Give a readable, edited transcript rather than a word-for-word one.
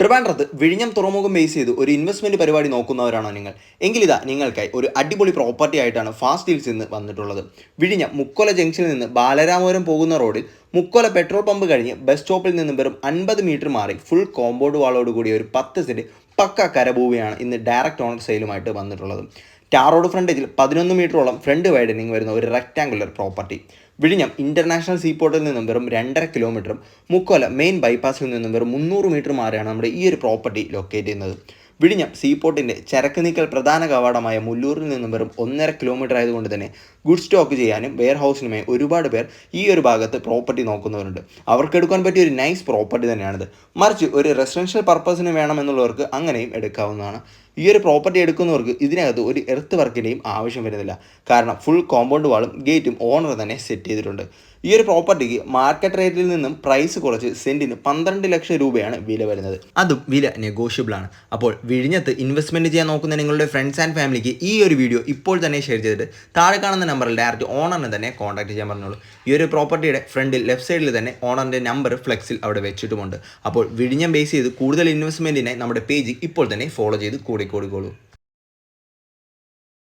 ട്രിവാൻഡ്രത്ത് വിഴിഞ്ഞം തുറമുഖം ബേസ് ചെയ്ത് ഒരു ഇൻവെസ്റ്റ്മെൻറ്റ് പരിപാടി നോക്കുന്നവരാണോ നിങ്ങൾ? എങ്കിലിതാ നിങ്ങൾക്കായി ഒരു അടിപൊളി പ്രോപ്പർട്ടി ആയിട്ടാണ് ഫാസ്റ്റ് ഡീൽസ് ഇന്ന് വന്നിട്ടുള്ളത്. വിഴിഞ്ഞം മുക്കോല ജംഗ്ഷനിൽ നിന്ന് ബാലരാമപുരം പോകുന്ന റോഡിൽ മുക്കോല പെട്രോൾ പമ്പ് കഴിഞ്ഞ് ബസ് സ്റ്റോപ്പിൽ നിന്ന് വെറും 50 മീറ്റർ മാറി ഫുൾ കോമ്പൗണ്ട് വാളോട് കൂടിയ ഒരു 10 സെൻറ്റ് പക്ക കരഭൂമിയാണ് ഇന്ന് ഡയറക്റ്റ് ഓണർ സെയിലുമായിട്ട് വന്നിട്ടുള്ളത്. ടാർ റോഡ് ഫ്രണ്ടേജിൽ 11 മീറ്ററോളം ഫ്രണ്ട് വൈഡനിങ് വരുന്ന ഒരു റെക്ടാങ്കുലർ പ്രോപ്പർട്ടി. വിഴിഞ്ഞം ഇൻ്റർനാഷണൽ സീപോർട്ടിൽ നിന്നും വെറും 2.5 കിലോമീറ്ററും മുക്കോല മെയിൻ ബൈപ്പാസിൽ നിന്നും വെറും 300 മീറ്റർ മാറിയാണ് നമ്മുടെ ഈ ഒരു പ്രോപ്പർട്ടി ലൊക്കേറ്റ് ചെയ്യുന്നത്. വിഴിഞ്ഞം സീപോർട്ടിൻ്റെ ചരക്ക് നീക്കൽ പ്രധാന കവാടമായ മുല്ലൂരിൽ നിന്നും വെറും 1.5 കിലോമീറ്റർ ആയതുകൊണ്ട് തന്നെ ഗുഡ് സ്റ്റോക്ക് ചെയ്യാനും വെയർ ഹൗസിനുമായി ഒരുപാട് പേർ ഈ ഒരു ഭാഗത്ത് പ്രോപ്പർട്ടി നോക്കുന്നവരുണ്ട്. അവർക്ക് എടുക്കാൻ പറ്റിയ ഒരു നൈസ് പ്രോപ്പർട്ടി തന്നെയാണിത്. മറിച്ച് ഒരു റെസിഡൻഷ്യൽ പർപ്പസിന് വേണമെന്നുള്ളവർക്ക് അങ്ങനെയും എടുക്കാവുന്നതാണ്. ഈ ഒരു പ്രോപ്പർട്ടി എടുക്കുന്നവർക്ക് ഇതിനകത്ത് ഒരു എർത്ത് വർക്കിൻ്റെയും ആവശ്യം വരുന്നില്ല. കാരണം ഫുൾ കോമ്പൗണ്ട് വാളും ഗേറ്റും ഓണർ തന്നെ സെറ്റ് ചെയ്തിട്ടുണ്ട്. ഈ ഒരു പ്രോപ്പർട്ടിക്ക് മാർക്കറ്റ് റേറ്റിൽ നിന്നും പ്രൈസ് കുറച്ച് സെൻറ്റിന് 12 ലക്ഷം രൂപയാണ് വില വരുന്നത്. അതും വില നെഗോഷ്യബിൾ ആണ്. അപ്പോൾ വിഴിഞ്ഞത്ത് ഇൻവെസ്റ്റ്മെൻറ്റ് ചെയ്യാൻ നോക്കുന്ന നിങ്ങളുടെ ഫ്രണ്ട്സ് ആൻഡ് ഫാമിലിക്ക് ഈ ഒരു വീഡിയോ ഇപ്പോൾ തന്നെ ഷെയർ ചെയ്തിട്ട് താഴെ കാണുന്ന നമ്പറിൽ ഡയറക്റ്റ് ഓണറിനെ തന്നെ കോൺടാക്ട് ചെയ്യാൻ പറഞ്ഞോളൂ. ഈ ഒരു പ്രോപ്പർട്ടിയുടെ ഫ്രണ്ടിൽ ലെഫ്റ്റ് സൈഡിൽ തന്നെ ഓണറിൻ്റെ നമ്പർ ഫ്ലെക്സിൽ അവിടെ വെച്ചിട്ടുമുണ്ട്. അപ്പോൾ വിഴിഞ്ഞം ബേസ് ചെയ്ത് കൂടുതൽ ഇൻവെസ്റ്റ്മെൻറ്റിനായി നമ്മുടെ പേജ് ഇപ്പോൾ തന്നെ ഫോളോ ചെയ്ത് കൂടിക്കോളൂ.